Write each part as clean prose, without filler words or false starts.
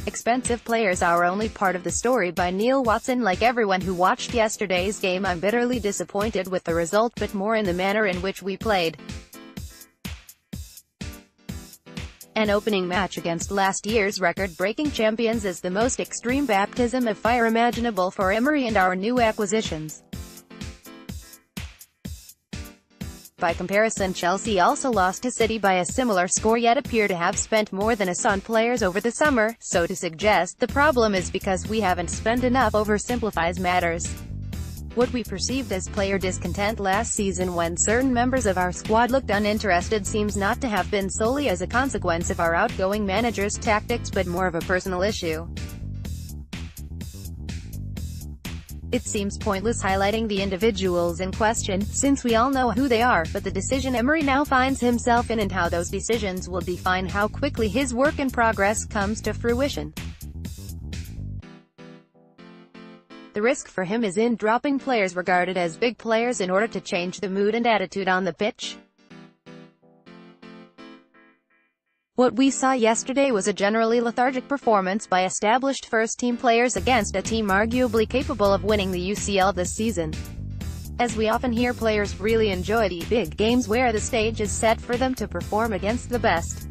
Expensive players are only part of the story by Neil Watson. Like everyone who watched yesterday's game, I'm bitterly disappointed with the result, but more in the manner in which we played. An opening match against last year's record-breaking champions is the most extreme baptism of fire imaginable for Emery and our new acquisitions. By comparison, Chelsea also lost to City by a similar score, yet appear to have spent more than us on players over the summer, so to suggest the problem is because we haven't spent enough oversimplifies matters. What we perceived as player discontent last season when certain members of our squad looked uninterested seems not to have been solely as a consequence of our outgoing manager's tactics but more of a personal issue. It seems pointless highlighting the individuals in question, since we all know who they are, but the decision Emery now finds himself in and how those decisions will define how quickly his work in progress comes to fruition. The risk for him is in dropping players regarded as big players in order to change the mood and attitude on the pitch. What we saw yesterday was a generally lethargic performance by established first-team players against a team arguably capable of winning the UCL this season. As we often hear, players really enjoy the big games where the stage is set for them to perform against the best.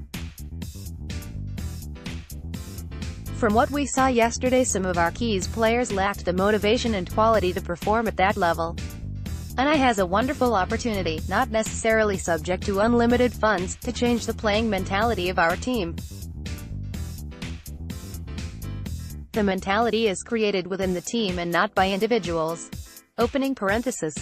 From what we saw yesterday, some of our key players lacked the motivation and quality to perform at that level. And has a wonderful opportunity, not necessarily subject to unlimited funds, to change the playing mentality of our team. The mentality is created within the team and not by individuals. Opening parenthesis.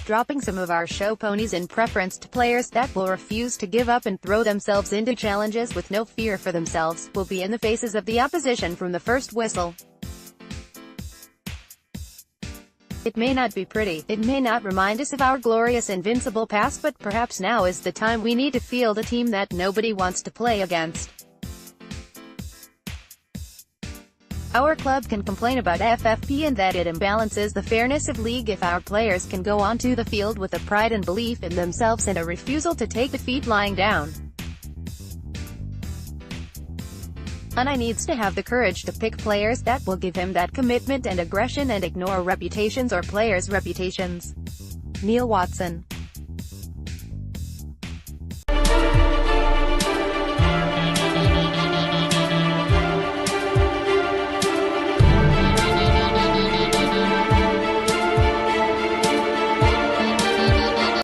Dropping some of our show ponies in preference to players that will refuse to give up and throw themselves into challenges with no fear for themselves, will be in the faces of the opposition from the first whistle. It may not be pretty, it may not remind us of our glorious invincible past, but perhaps now is the time we need to field a team that nobody wants to play against. Our club can complain about FFP and that it imbalances the fairness of league if our players can go onto the field with a pride and belief in themselves and a refusal to take defeat lying down. And needs to have the courage to pick players that will give him that commitment and aggression and ignore reputations or players' reputations. Neil Watson.